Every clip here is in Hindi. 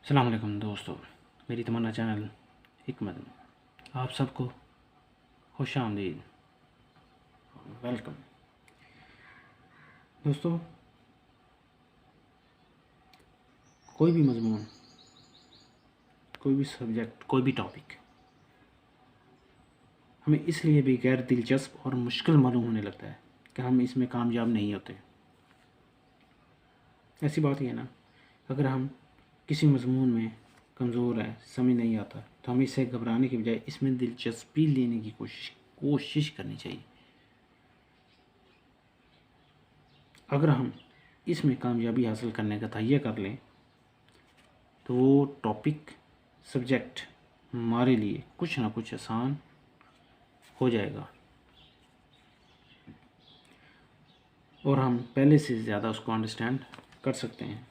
अस्सलाम वालेकुम दोस्तों, मेरी तमन्ना चैनल हिकमत में आप सबको खुश आमदीद, वेलकम। दोस्तों, कोई भी मजमून, कोई भी सब्जेक्ट, कोई भी टॉपिक हमें इसलिए भी गैर दिलचस्प और मुश्किल मालूम होने लगता है कि हम इसमें कामयाब नहीं होते। ऐसी बात ही है ना, अगर हम किसी मजमून में कमज़ोर है, समझ नहीं आता, तो हमें इससे घबराने के बजाय इसमें दिलचस्पी लेने की कोशिश करनी चाहिए। अगर हम इसमें कामयाबी हासिल करने का तहैया कर लें तो वो टॉपिक, सब्जेक्ट हमारे लिए कुछ ना कुछ आसान हो जाएगा और हम पहले से ज़्यादा उसको अंडरस्टैंड कर सकते हैं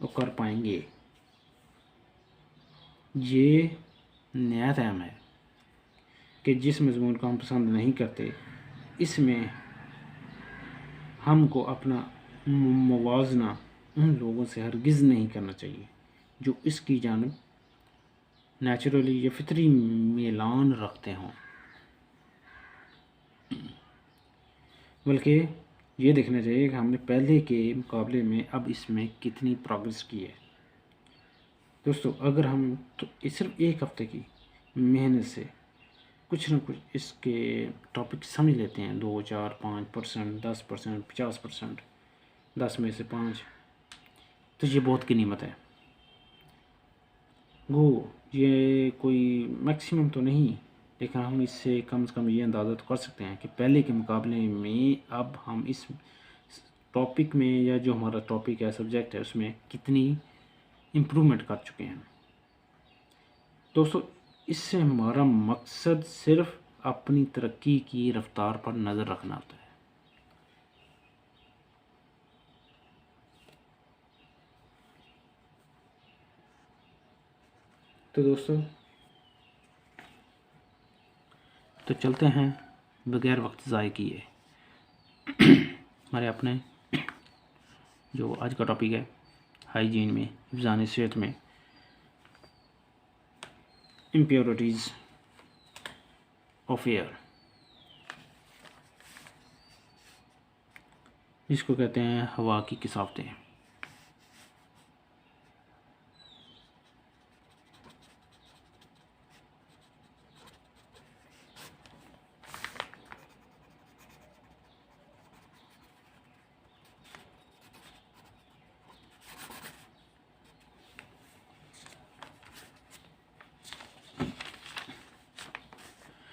और कर पाएंगे। ये नया टाइम है कि जिस मजमून को हम पसंद नहीं करते, इसमें हमको अपना मुवाजना उन लोगों से हरगिज़ नहीं करना चाहिए जो इसकी जानिब नेचुरली या फितरी मेलान रखते हों, बल्कि ये देखना चाहिए कि हमने पहले के मुकाबले में अब इसमें कितनी प्रोग्रेस की है। दोस्तों, अगर हम तो सिर्फ एक हफ़्ते की मेहनत से कुछ ना कुछ इसके टॉपिक समझ लेते हैं, 2, 4, 5%, 10%, 50%, 10 में से 5, तो ये बहुत कीमत है। ये कोई मैक्सिमम तो नहीं, लेकिन हम इससे कम से कम ये अंदाज़ा तो कर सकते हैं कि पहले के मुकाबले में अब हम इस टॉपिक में, या जो हमारा टॉपिक है, सब्जेक्ट है, उसमें कितनी इम्प्रूवमेंट कर चुके हैं। दोस्तों, इससे हमारा मकसद सिर्फ अपनी तरक्की की रफ्तार पर नज़र रखना होता है। तो दोस्तों, तो चलते हैं बगैर वक्त ज़ाय किए हमारे अपने जो आज का टॉपिक है, हाइजीन में, हिफ़्ज़ान सेहत में इम्प्योरिटीज़ ऑफ एयर, जिसको कहते हैं हवा की किसावतें।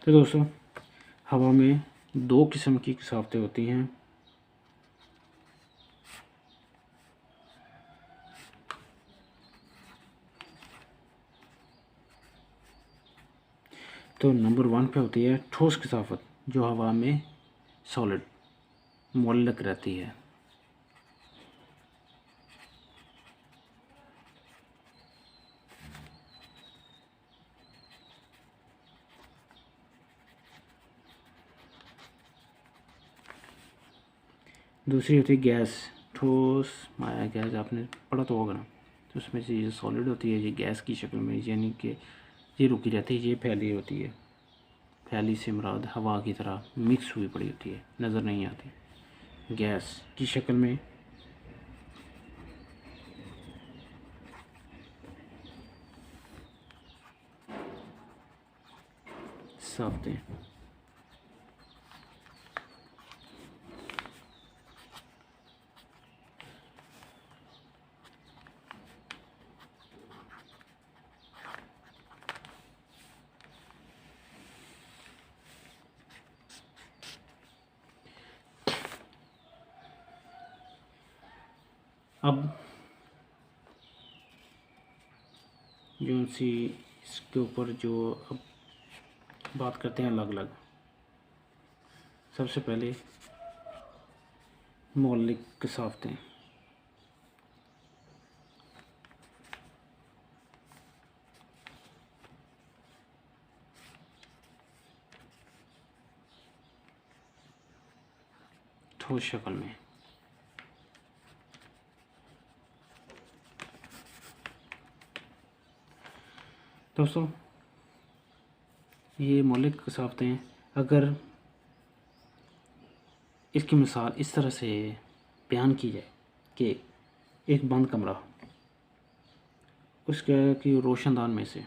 तो दोस्तों, हवा में 2 किस्म की किसावतें होती हैं। तो नंबर 1 पे होती है ठोस किसाफत, जो हवा में सॉलिड मुअल्लक रहती है। दूसरी होती है गैस, ठोस माया गैस, आपने पढ़ा तो होगा ना। तो उसमें से ये सॉलिड होती है, ये गैस की शक्ल में, यानी कि ये रुकी रहती है, ये फैली होती है। फैली से मुराद हवा की तरह मिक्स हुई पड़ी होती है, नज़र नहीं आती। गैस की शक्ल में साफतें। अब जो सी इसके ऊपर जो अब बात करते हैं अलग अलग। सबसे पहले मौलिक किसावतें। ठोस शक्ल में दोस्तों ये मौलिक कसावतें अगर इसकी मिसाल इस तरह से बयान की जाए कि एक बंद कमरा, उसके की रोशनदान में से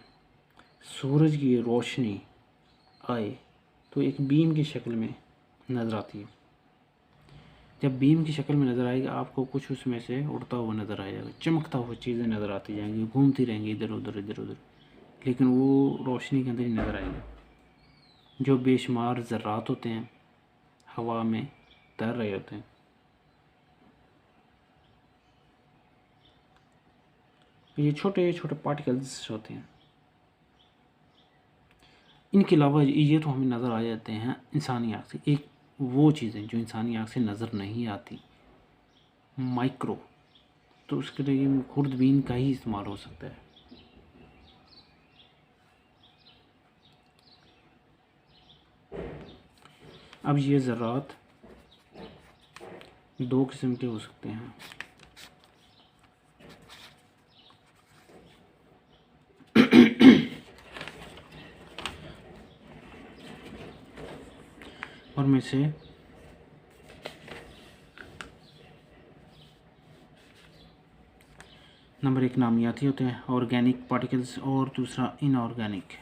सूरज की रोशनी आए तो एक बीम की शक्ल में नज़र आती है। जब बीम की शक्ल में नज़र आएगी आपको कुछ उसमें से उड़ता हुआ नज़र आएगा, चमकता हुआ चीज़ें नज़र आती जाएंगी, घूमती रहेंगी इधर उधर इधर उधर, लेकिन वो रोशनी के अंदर ही नज़र आएगी। जो बेशुमार ज़र्रात होते हैं हवा में तैर रहे होते हैं, ये छोटे छोटे पार्टिकल्स होते हैं। इनके अलावा ये तो हमें नज़र आ जाते हैं इंसानी आँख से, एक वो चीज़ें जो इंसानी आँख से नज़र नहीं आती, माइक्रो, तो उसके लिए खुर्दबीन का ही इस्तेमाल हो सकता है। अब ये ज़रात दो किस्म के हो सकते हैं। और में से नंबर एक नामियाती होते हैं, ऑर्गेनिक पार्टिकल्स, और दूसरा इनऑर्गेनिक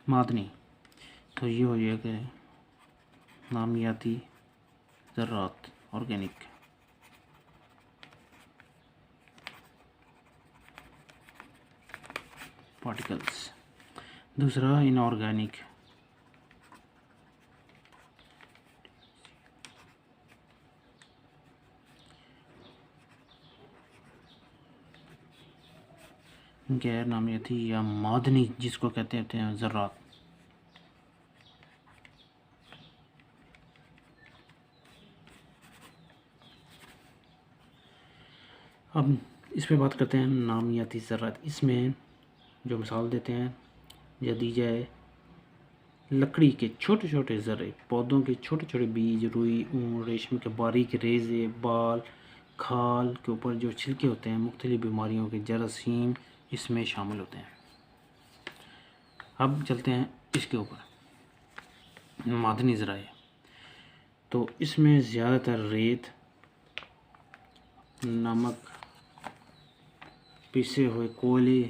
मादनी। तो ये हो जाएगा नामियाती ज़रात ऑर्गेनिक, पार्टिकल्स, दूसरा इनऑर्गेनिक गैर नामियाती या मादनी जिसको कहते हैं ज़रात। अब इस पे बात करते हैं नामियाती ज़रात। इसमें जो मिसाल देते हैं या दी जाए लकड़ी के छोटे छोटे ज़र्रे, पौधों के छोटे छोटे बीज, रुई, ऊन, रेशम के बारीक रेज़े, बाल, खाल के ऊपर जो छिलके होते हैं, मुख्तलिफ बीमारियों के जरासीम इसमें शामिल होते हैं। अब चलते हैं इसके ऊपर मादनी ज़राए। तो इसमें ज़्यादातर रेत, नमक, पिसे हुए कोयले,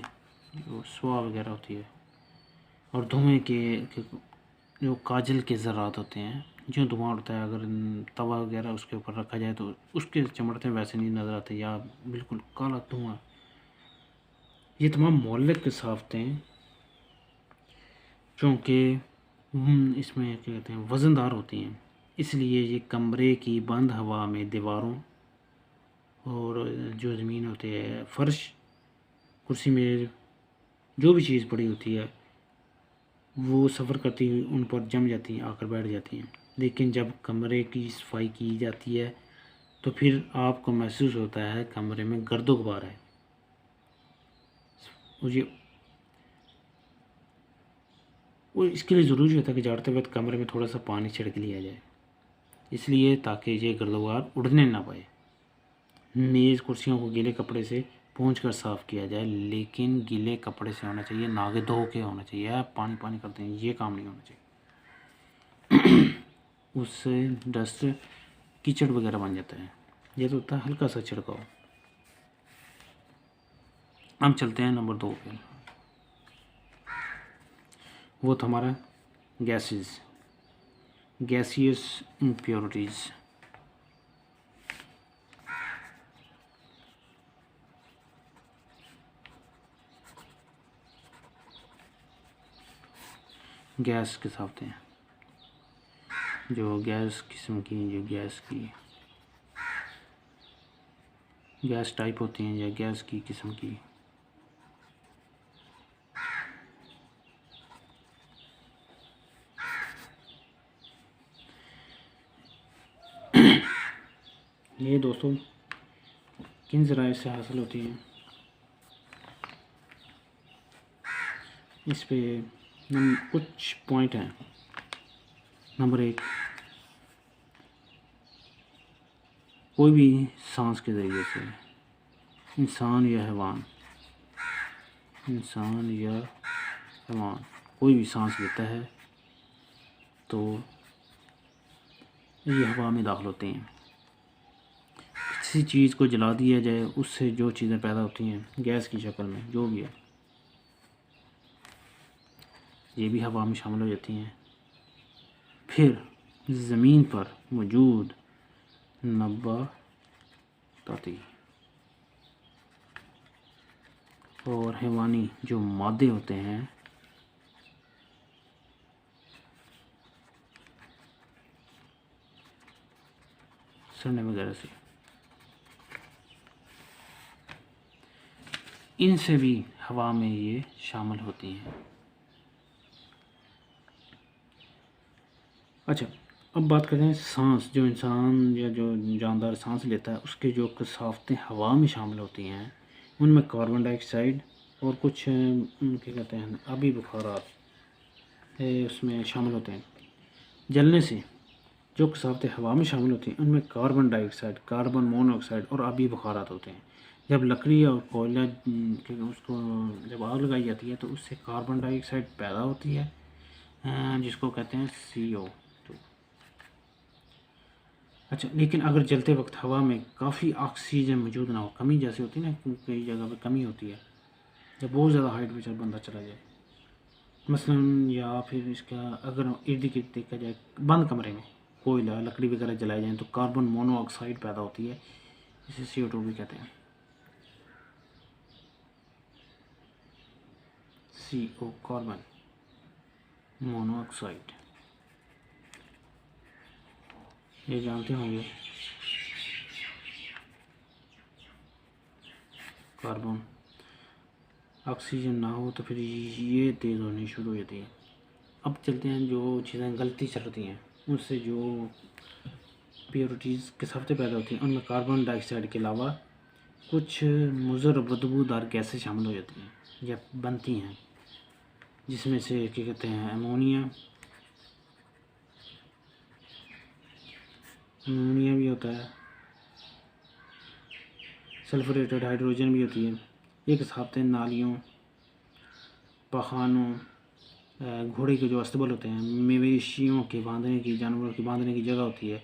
जो स्वाह वगैरह होती है, और धुएँ के जो काजल के ज़रात होते हैं, जो धुआं उड़ता है अगर तवा वगैरह उसके ऊपर रखा जाए तो उसके चमड़ते वैसे नहीं नज़र आते, या बिल्कुल काला धुआं। ये तमाम मौलिक कसावतें चूँकि इसमें क्या कहते हैं वज़नदार होती हैं, इसलिए ये कमरे की बंद हवा में दीवारों और जो ज़मीन होती है, फ़र्श, कुर्सी में जो भी चीज़ पड़ी होती है वो सफ़र करती हुई उन पर जम जाती हैं, आकर बैठ जाती हैं। लेकिन जब कमरे की सफाई की जाती है तो फिर आपको महसूस होता है कमरे में गर्द गुबार है। वो इसके लिए ज़रूरी होता है कि झाड़ते वक्त कमरे में थोड़ा सा पानी छिड़क लिया जाए, इसलिए ताकि ये गर्द गुबार उड़ने ना पाए। मेज़ कुर्सियों को गीले कपड़े से पोंछ कर साफ़ किया जाए, लेकिन गीले कपड़े से होना चाहिए, ना कि धो के होना चाहिए। आप पानी पानी करते हैं, ये काम नहीं होना चाहिए। उससे डस्ट कीचड़ वगैरह बन जाता है। ये तो होता है हल्का सा छिड़काव। हम चलते हैं नंबर 2 पे, वो था हमारा गैसेस, गैसियस इम्प्योरिटीज़। गैस के साथ हैं, जो गैस किस्म की, जो गैस टाइप होती हैं या गैस की किस्म की। ये दोस्तों किन ज़राए से हासिल होती हैं, इस पे कुछ पॉइंट हैं। नंबर 1, कोई भी सांस के ज़रिए से, इंसान या हैवान कोई भी सांस लेता है तो ये हवा में दाखिल होते हैं। किसी चीज़ को जला दिया जाए, उससे जो चीज़ें पैदा होती हैं गैस की शक्ल में, जो भी है, ये भी हवा में शामिल हो जाती हैं। फिर ज़मीन पर मौजूद नबाताती और हैवानी जो मादे होते हैं सड़ने वगैरह से, इनसे भी हवा में ये शामिल होती हैं। अच्छा, अब बात करते हैं सांस। जो इंसान या जो जानदार सांस लेता है उसके जो कसावतें हवा में शामिल होती हैं उनमें कार्बन डाइऑक्साइड और कुछ क्या कहते हैं आबी बुखारात उसमें शामिल होते हैं। जलने से जो कसावतें हवा में शामिल होती हैं उनमें कार्बन डाइऑक्साइड, कार्बन मोनोऑक्साइड और आबी बुखारात होते हैं। जब लकड़ी और कोयला उसको जब आग लगाई जाती है तो उससे कार्बन डाइऑक्साइड पैदा होती है जिसको कहते हैं CO2। अच्छा, लेकिन अगर जलते वक्त हवा में काफ़ी ऑक्सीजन मौजूद ना हो, कमी जैसे होती है ना, कई जगह पे कमी होती है, जब बहुत ज़्यादा हाइट पे जब बंदा चला जाए मसलन, या फिर इसका अगर इर्द गिर्द देखा जाए बंद कमरे में कोयला लकड़ी वगैरह जलाई जाए तो कार्बन मोनोऑक्साइड पैदा होती है, इसे CO2 भी कहते हैं। CO कार्बन मोनोऑक्साइड, ये जानते होंगे। कार्बन ऑक्सीजन ना हो तो फिर ये तेज़ होनी शुरू हो जाती है। अब चलते हैं जो चीज़ें गलती चलती हैं उनसे जो प्योरिटीज़ किस्मतें पैदा होती हैं उनमें कार्बन डाइऑक्साइड के अलावा कुछ मुज़र बदबूदार गैसें शामिल हो जाती हैं या बनती हैं, जिसमें से क्या कहते हैं अमोनिया भी होता है, सल्फरेटेड हाइड्रोजन भी होती है। ये किस्मतें नालियों, पखानों, घोड़े के जो अस्तबल होते हैं, मवेशियों के बांधने की, जानवरों के बांधने की जगह होती है।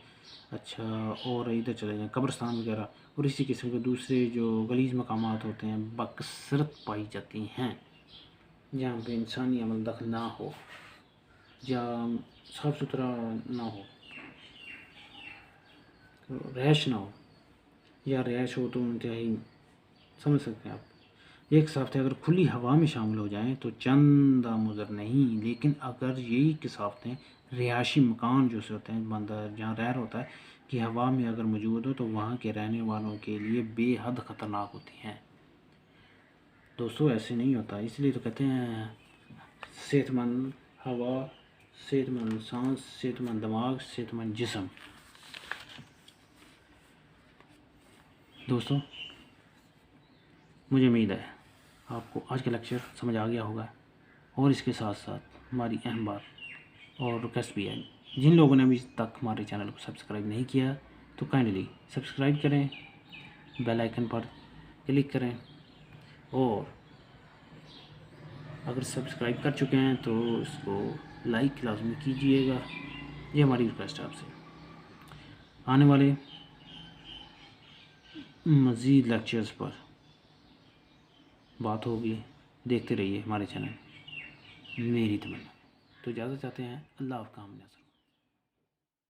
अच्छा, और इधर चले जाएँ कब्रिस्तान वगैरह और इसी किस्म के दूसरे जो गलीज़ मकामात होते हैं बकसरत पाई जाती हैं, जहाँ पे इंसानी अमल दखल ना हो या साफ़ सुथरा ना हो, तो रैश ना हो, या रैश हो तो इंतहाई समझ सकते हैं आप। एक किस्मतें अगर खुली हवा में शामिल हो जाएं तो चंदा मुज़र नहीं, लेकिन अगर यही किस्मतें रिहायशी मकान जो से होते हैं बंदर जहाँ रह होता है कि हवा में अगर मौजूद हो तो वहाँ के रहने वालों के लिए बेहद ख़तरनाक होती हैं। दोस्तों, ऐसे नहीं होता, इसलिए तो कहते हैं सेहतमंद हवा, सेहतमंद सांस, सेहतमंद दिमाग, सेहतमंद जिस्म। दोस्तों, मुझे उम्मीद है आपको आज का लेक्चर समझ आ गया होगा, और इसके साथ साथ हमारी अहम बात और रिक्वेस्ट भी है, जिन लोगों ने अभी तक हमारे चैनल को सब्सक्राइब नहीं किया तो काइंडली सब्सक्राइब करें, बेल आइकन पर क्लिक करें, और अगर सब्सक्राइब कर चुके हैं तो इसको लाइक लाजमी कीजिएगा। ये हमारी रिक्वेस्ट है आपसे। आने वाले मज़ीद लेक्चर्स पर बात होगी, देखते रहिए हमारे चैनल मेरी तमन्ना। तो इजाज़त चाहते हैं, अल्लाह आपका हम।